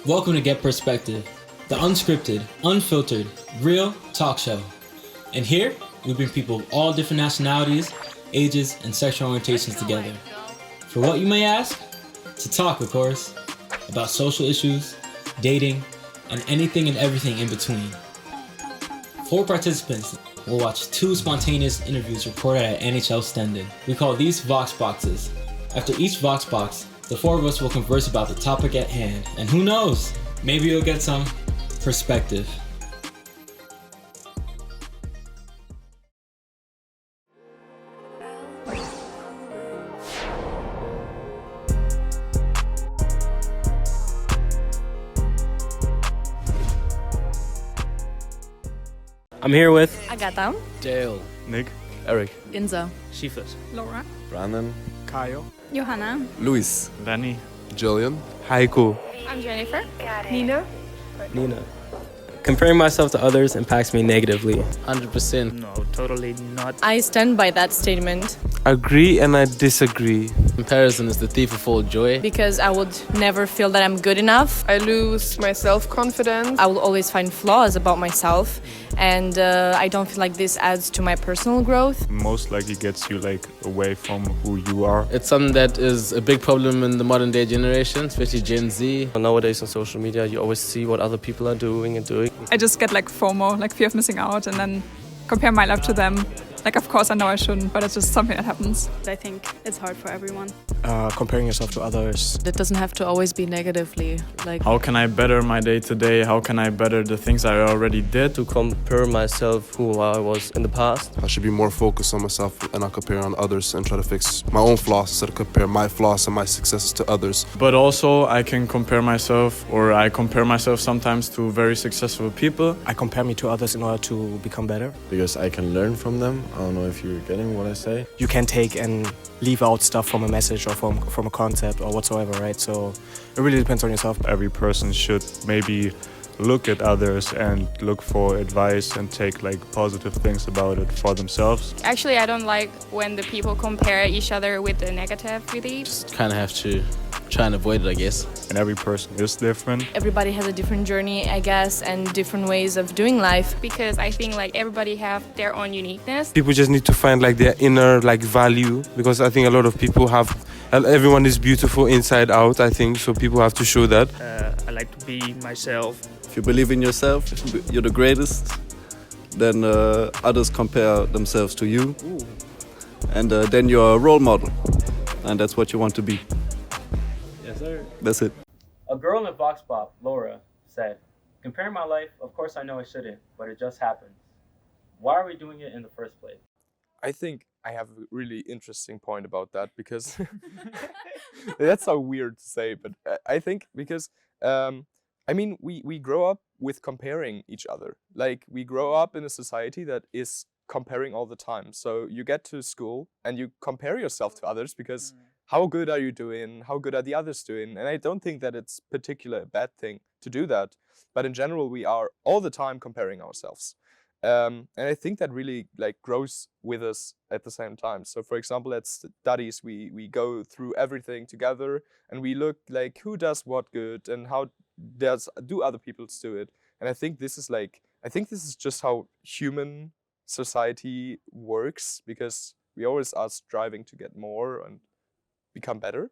Welcome to Get Perspective, the unscripted, unfiltered, real talk show. And here, we bring people of all different nationalities, ages, and sexual orientations together. For what you may ask? To talk, of course, about social issues, dating, and anything and everything in between. 4 participants will watch 2 spontaneous interviews recorded at NHL Stenden. We call these Vox Boxes. After each Vox Box, the 4 of us will converse about the topic at hand. And who knows, maybe you'll get some perspective. I'm here with Agatha, Dale, Nick, Eric, Ginza, Shifat, Laura, Brandon, Kyle, Johanna, Luis, Lenny, Jillian, Heiko, I'm Jennifer, Nina. Nina. Comparing myself to others impacts me negatively. 100%. no, totally not. I stand by that statement Agree and I disagree. Comparison is the thief of all joy. because I would never feel that I'm good enough. I lose my self-confidence. I will always find flaws about myself, and I don't feel like this adds to my personal growth. Most likely gets you away from who you are. It's something that is a big problem in the modern day generation, especially Gen Z. Nowadays on social media, you always see what other people are doing. I just get FOMO, fear of missing out, and then compare my life to them. Of course, I know I shouldn't, but it's just something that happens. I think it's hard for everyone. Comparing yourself to others. It doesn't have to always be negatively. How can I better my day today? How can I better the things I already did? To compare myself who I was in the past. I should be more focused on myself and not compare on others and try to fix my own flaws instead of compare my flaws and my successes to others. But also I can compare myself, or I compare myself sometimes to very successful people. I compare me to others in order to become better. Because I can learn from them. I don't know if you're getting what I say. You can take and leave out stuff from a message or from a concept or whatsoever, right? So it really depends on yourself. Every person should maybe look at others and look for advice and take positive things about it for themselves. Actually, I don't like when the people compare each other with the negative, really. Just kind of have to try and avoid it, I guess. And every person is different. Everybody has a different journey, I guess, and different ways of doing life. Because I think everybody have their own uniqueness. People just need to find their inner value, because I think a lot of people everyone is beautiful inside out, I think, so people have to show that. I like to be myself. If you believe in yourself, you're the greatest, then others compare themselves to you. And then you're a role model. And that's what you want to be. Yes, sir. That's it. A girl in a vox pop, Laura, said, "Comparing my life, of course I know I shouldn't, but it just happens. Why are we doing it in the first place?" I think I have a really interesting point about that, because that's so weird to say, but I think because we grow up with comparing each other. We grow up in a society that is comparing all the time. So you get to school and you compare yourself to others because how good are you doing? How good are the others doing? And I don't think that it's particularly a bad thing to do that. But in general, we are all the time comparing ourselves. And I think that really grows with us at the same time. So for example, at studies, we go through everything together and we look who does what good and how do other people do it. And I think this is just how human society works, because we always are striving to get more and become better.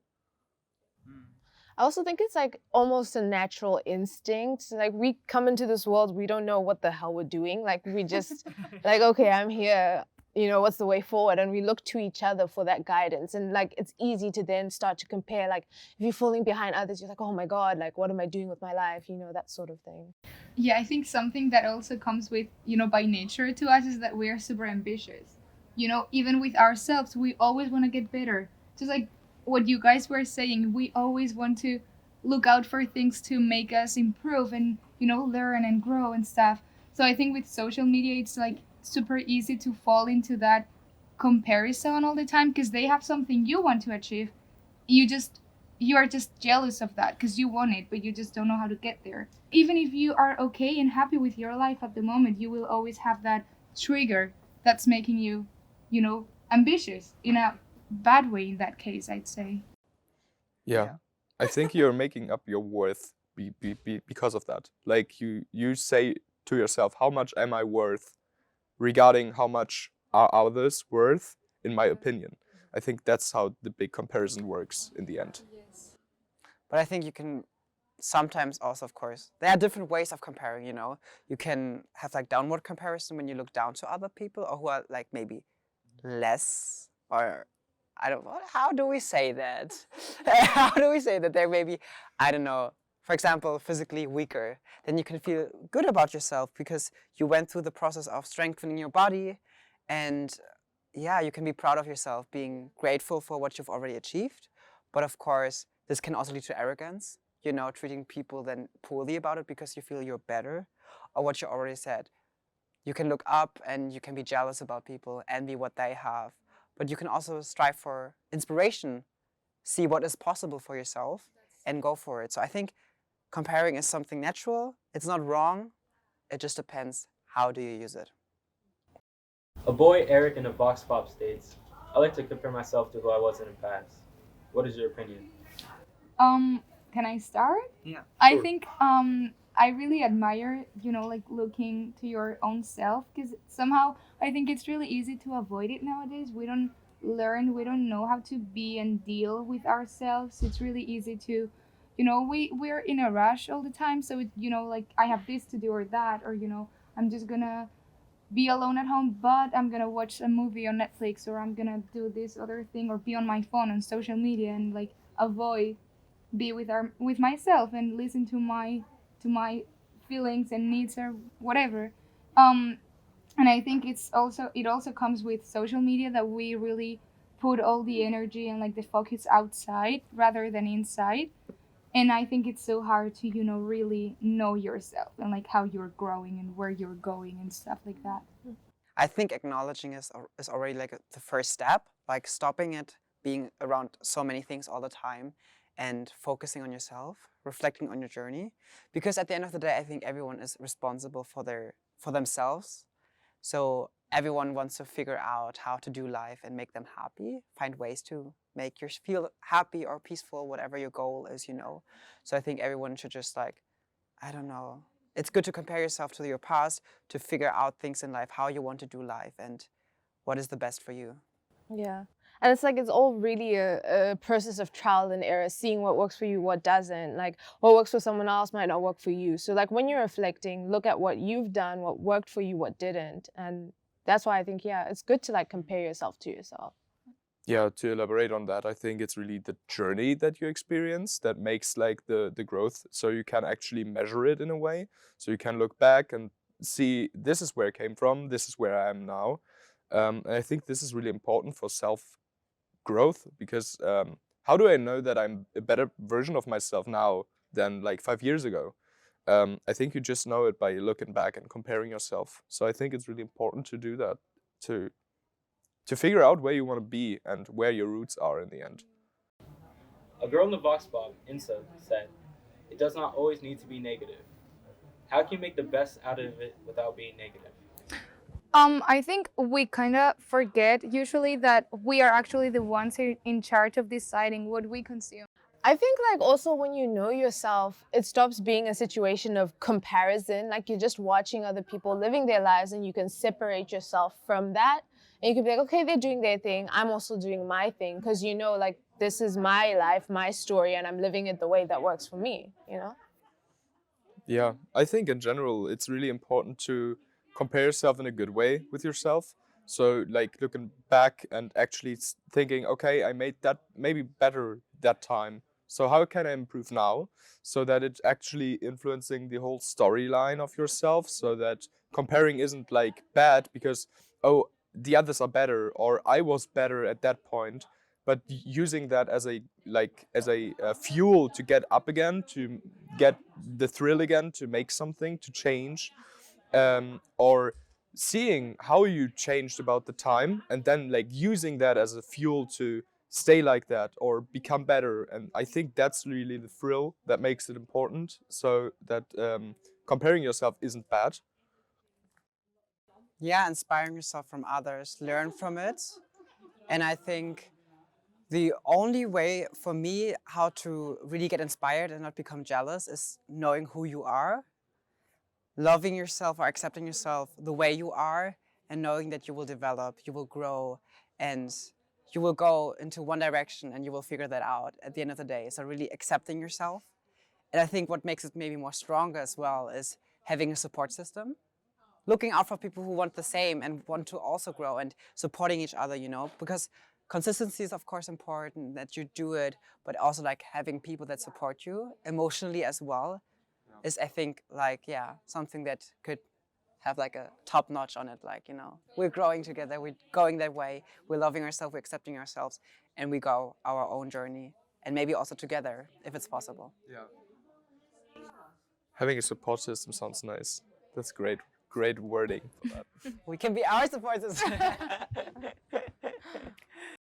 I also think it's almost a natural instinct. We come into this world, we don't know what the hell we're doing. We just okay, I'm here, what's the way forward? And we look to each other for that guidance. And it's easy to then start to compare. If you're falling behind others, you're oh my God, what am I doing with my life? That sort of thing. Yeah, I think something that also comes with, by nature to us is that we are super ambitious. Even with ourselves, we always want to get better. Just what you guys were saying, we always want to look out for things to make us improve and, learn and grow and stuff. So I think with social media, it's super easy to fall into that comparison all the time because they have something you want to achieve. You are just jealous of that because you want it, but you just don't know how to get there. Even if you are okay and happy with your life at the moment, you will always have that trigger that's making you, ambitious in a bad way in that case, I'd say. Yeah. I think you're making up your worth because of that. Like you say to yourself, how much am I worth regarding how much are others worth, in my opinion. I think that's how the big comparison works in the end. But I think you can sometimes also, of course, there are different ways of comparing, you know. You can have like downward comparison when you look down to other people or who are like maybe less, or I don't know, how do we say that? How do we say that they're maybe, I don't know, for example, physically weaker? Then you can feel good about yourself because you went through the process of strengthening your body, and yeah, you can be proud of yourself, being grateful for what you've already achieved. But of course, this can also lead to arrogance, you know, treating people then poorly about it because you feel you're better, or what you already said. You can look up and you can be jealous about people, envy what they have, but you can also strive for inspiration, see what is possible for yourself and go for it. So I think comparing is something natural. It's not wrong. It just depends how do you use it. A boy, Eric, in a vox pop states, I like to compare myself to who I was in the past. What is your opinion? Can I start? Yeah. I think I really admire, you know, like looking to your own self, because somehow I think it's really easy to avoid it nowadays. We don't know how to be and deal with ourselves. It's really easy to, you know, we're in a rush all the time. So, you know, like I have this to do or that, or, you know, I'm just gonna be alone at home, but I'm gonna watch a movie on Netflix, or I'm gonna do this other thing, or be on my phone on social media and like avoid be with myself and listen to my feelings and needs or whatever. And I think it also comes with social media, that we really put all the energy and like the focus outside rather than inside. And I think it's so hard to, you know, really know yourself and like how you're growing and where you're going and stuff like that. I think acknowledging is already like the first step, like stopping it being around so many things all the time and focusing on yourself, reflecting on your journey. Because at the end of the day, I think everyone is responsible for themselves. So everyone wants to figure out how to do life and make them happy, find ways to make you feel happy or peaceful, whatever your goal is, you know. So I think everyone should just like, I don't know, it's good to compare yourself to your past, to figure out things in life, how you want to do life and what is the best for you. Yeah. And it's like, it's all really a process of trial and error, seeing what works for you, what doesn't. Like, what works for someone else might not work for you. So like when you're reflecting, look at what you've done, what worked for you, what didn't. And that's why I think, yeah, it's good to like compare yourself to yourself. Yeah, to elaborate on that, I think it's really the journey that you experience that makes like the growth, so you can actually measure it in a way. So you can look back and see, this is where I came from, this is where I am now. And I think this is really important for self-growth, because how do I know that I'm a better version of myself now than like 5 years ago? I think you just know it by looking back and comparing yourself. So I think it's really important to do that, to figure out where you want to be and where your roots are in the end. A girl in the vox pop, Insa, said, "It does not always need to be negative. How can you make the best out of it without being negative?" I think we kind of forget usually that we are actually the ones in charge of deciding what we consume. I think like also when you know yourself, it stops being a situation of comparison. Like you're just watching other people living their lives and you can separate yourself from that. And you can be like, okay, they're doing their thing. I'm also doing my thing. Because you know, like, this is my life, my story, and I'm living it the way that works for me, you know? Yeah, I think in general, it's really important to compare yourself in a good way with yourself. So like looking back and actually thinking, okay, I made that maybe better that time. So how can I improve now? So that it's actually influencing the whole storyline of yourself, so that comparing isn't like bad because, oh, the others are better or I was better at that point, but using that as a fuel to get up again, to get the thrill again, to make something, to change, or seeing how you changed about the time and then like using that as a fuel to stay like that or become better. And I think that's really the thrill that makes it important, so that comparing yourself isn't bad. Yeah, inspiring yourself from others, learn from it. And I think The only way for me how to really get inspired and not become jealous is knowing who you are, loving yourself or accepting yourself the way you are, and knowing that you will develop, you will grow, and you will go into one direction and you will figure that out at the end of the day. So really accepting yourself. And I think what makes it maybe more stronger as well is having a support system, looking out for people who want the same and want to also grow, and supporting each other, you know, because consistency is of course important, that you do it, but also like having people that support you emotionally as well is, I think, like, yeah, something that could have like a top notch on it. Like, you know, we're growing together, we're going that way, we're loving ourselves, we're accepting ourselves, and we go our own journey, and maybe also together if it's possible. Yeah. Having a support system sounds nice. That's great wording for that. We can be our support system.